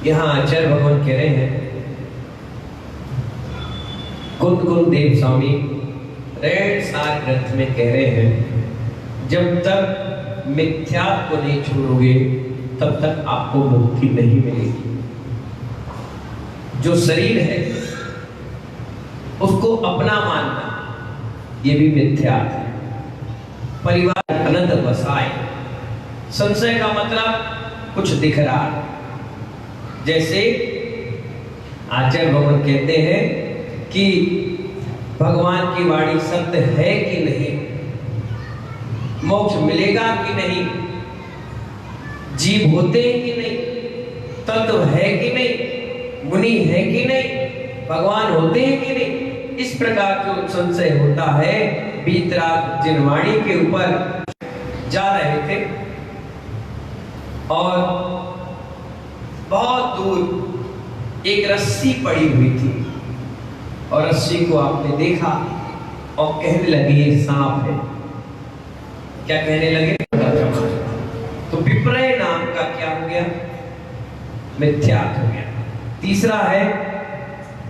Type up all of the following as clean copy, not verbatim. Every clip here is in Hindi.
यहाँ आचार्य भगवान कह रहे हैं, कुंद कुंद देव स्वामी रेड सार ग्रंथ में कह रहे हैं, जब तक मिथ्या को नहीं छोड़ोगे तब तक आपको मुक्ति नहीं मिलेगी। जो शरीर है उसको अपना मानना ये भी मिथ्या है। परिवार अनंत बसाए, संशय का मतलब कुछ दिख रहा है। जैसे आचार्य भगवान कहते हैं कि भगवान की वाणी सत्य है कि नहीं, मोक्ष मिलेगा कि नहीं, जीव होते हैं कि नहीं, तत्व है कि नहीं, मुनि है कि नहीं, भगवान होते हैं कि नहीं, इस प्रकार जो संशय होता है। बीत रात जिनवाणी के ऊपर जा रहे थे और बहुत दूर एक रस्सी पड़ी हुई थी और रस्सी को आपने देखा और कहने लगे ये सांप है। क्या कहने लगे? तो विपर्य नाम का क्या हो गया? मिथ्यात्व हो गया। तीसरा है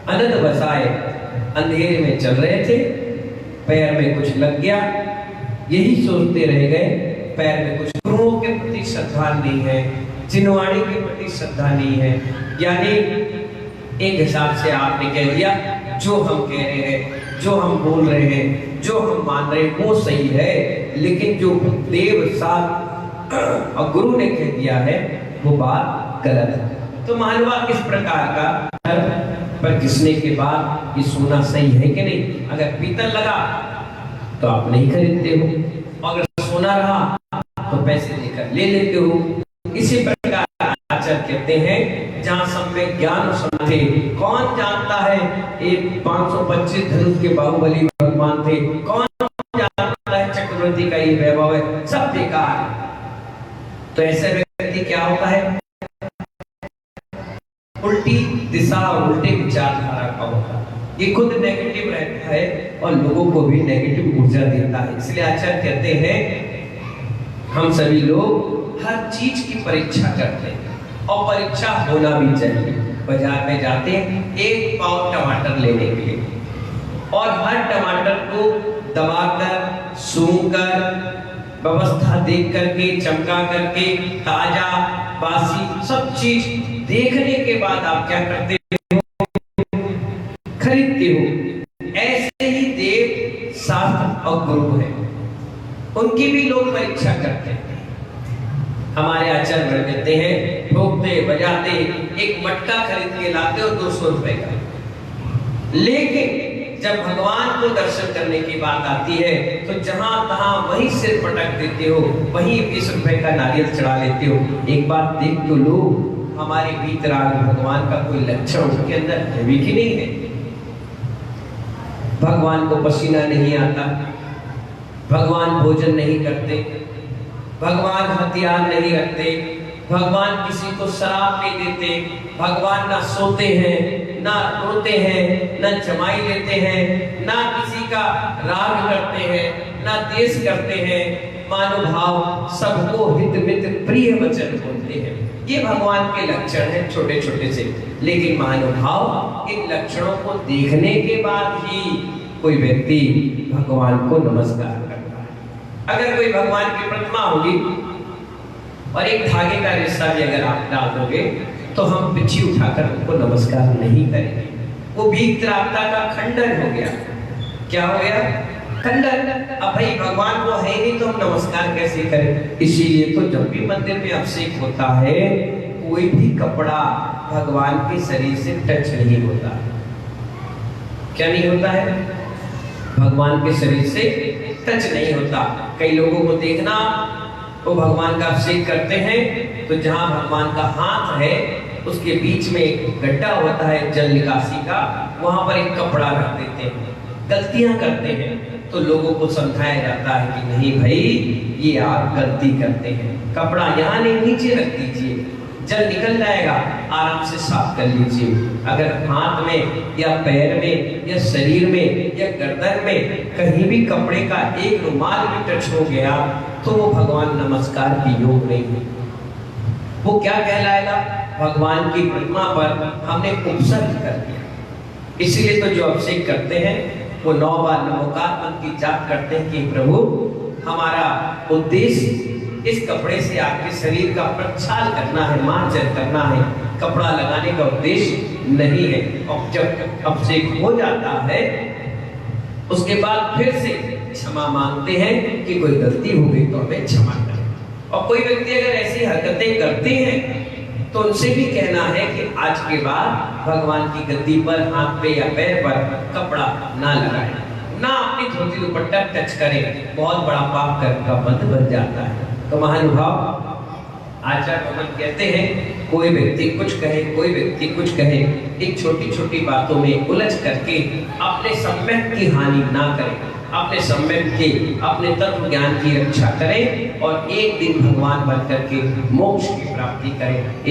अनंत बसाए, अंधेरे में चल रहे थे, पैर में कुछ लग गया, यही सोचते रह गए, पैर में कुछ, गुरुओं के प्रति श्रद्धा नहीं है, जिनवाणी के प्रति श्रद्धा नहीं है। यानी एक हिसाब से आपने कह दिया जो हम कह रहे हैं, जो हम बोल रहे हैं, जो हम मान रहे हैं वो सही है, लेकिन जो देव साथ और गुरु ने कह दिया है वो बात गलत है। तो मालवा इस प्रकार का पर घिसने के बाद ये सोना सही है कि नहीं? अगर पीतल लगा तो आप नहीं खरीदते हो, अगर सोना रहा तो पैसे देकर ले लेते हो। इसी प्रकार आचार्य कहते हैं जहां सब में ज्ञान थे, कौन जानता है एक 525 धनुष के बाहुबली भगवान थे, कौन जानता है चक्रवर्ती का ये वैभव है, सब बेकार है। तो ऐसे व्यक्ति क्या होता है? उल्टी दिशा और उल्टे विचारधारा का होता है। ये खुद नेगेटिव रहता है और लोगों को भी नेगेटिव ऊर्जा देता है। इसलिए आचार्य कहते हैं हम सभी लोग हर चीज की परीक्षा करते हैं और परीक्षा होना भी चाहिए। बाजार में जाते हैं 1 पाव टमाटर लेने के लिए और हर टमाटर को दबाकर, सूंघकर, व्यवस्था देख करके, चमका करके, ताजा बासी सब चीज देखने के बाद आप क्या करते हो? खरीदते हो। ऐसे ही देव शास्त्र और गुरु है, उनकी भी लोग परीक्षा करते हैं। हमारे आचार्य कहते हैं ठोकते बजाते एक मटका खरीद के लाते हो 200 रुपए का, लेकिन जब भगवान को दर्शन करने की बात आती है तो जहां तहां वहीं सिर पटक देते हो, वहीं 20 रुपए का नारियल चढ़ा लेते हो। एक बात देख तो लो, हमारे भीतराग भगवान का कोई लक्षण उसके अंदर है भी कि नहीं है? भगवान को पसीना नहीं आता, भगवान भोजन नहीं करते, भगवान हथियार नहीं रखते, भगवान किसी को शराब नहीं देते, भगवान ना सोते हैं, ना रोते हैं, ना जमाई लेते हैं, ना किसी का राग करते हैं, ना देश करते हैं, मानुभाव सबको हित मित प्रिय वचन बोलते हैं। ये भगवान के लक्षण हैं छोटे छोटे से। लेकिन महानुभाव इन लक्षणों को देखने के बाद ही कोई व्यक्ति भगवान को नमस्कार करता है। अगर कोई भगवान की प्रतिमा होगी और एक धागे का रिश्ता भी अगर आप डाल दोगे तो हम पिछी उठाकर उनको नमस्कार नहीं करेंगे। वो भीतरात्मा का खंडन हो गया। क्या हो गया? खंडन। अब भाई भगवान वो है नहीं तो हम नमस्कार कैसे करें? इसीलिए तो जब भी मंदिर में अभिषेक होता है कोई भी कपड़ा भगवान के शरीर से टच नहीं होता। क्या नहीं होता है? भगवान के शरीर से टच नहीं होता। कई लोगों को देखना वो भगवान का अभिषेक करते हैं तो जहां भगवान का हाथ है उसके बीच में एक गड्ढा होता है जल निकासी का, वहां पर एक कपड़ा रख देते हैं। गलतियां करते हैं तो लोगों को समझाया जाता है कि नहीं भाई ये आप गलती करते हैं, कपड़ा यहाँ नहीं नीचे रख दीजिए, जल निकल जाएगा, आराम से साफ कर लीजिए। अगर हाथ में या पैर में या शरीर में या गर्दन में कहीं भी कपड़े का एक रुमाल भी टच हो गया तो वो भगवान नमस्कार की योग नहीं है। वो क्या कहलाएगा? भगवान की प्रतिमा पर हमने उपसर्ग कर दिया। इसीलिए तो जो अभिषेक करते हैं वो 9 बार नमोकार मंत्र की जाप करते हैं कि प्रभु हमारा उद्देश्य इस कपड़े से आपके शरीर का प्रक्षाल करना है, मार्जन करना है, कपड़ा लगाने का उद्देश्य नहीं है। और जब अभिषेक हो जाता है उसके बाद फिर से क्षमा मांगते हैं कि कोई गलती हो गई तो हमें क्षमा करें। और कोई व्यक्ति अगर ऐसी हरकतें करते हैं तो उनसे भी कहना है कि आज के बाद भगवान की गद्दी पर, हाथ पे या पैर पर कपड़ा ना लगाएं, ना अपनी धोती दुपट्टा टच करें, बहुत बड़ा पाप कर्म का बंध बन जाता है। तो महानुभाव आचार्य भगवान कहते हैं कोई व्यक्ति कुछ कहे, कोई व्यक्ति कुछ कहे, एक छोटी छोटी बातों में उलझ करके अपने सम्यक की हानि ना करें, अपने सम्यक के, अपने तत्व ज्ञान की रक्षा करें और एक दिन भगवान बन करके मोक्ष की प्राप्ति करें।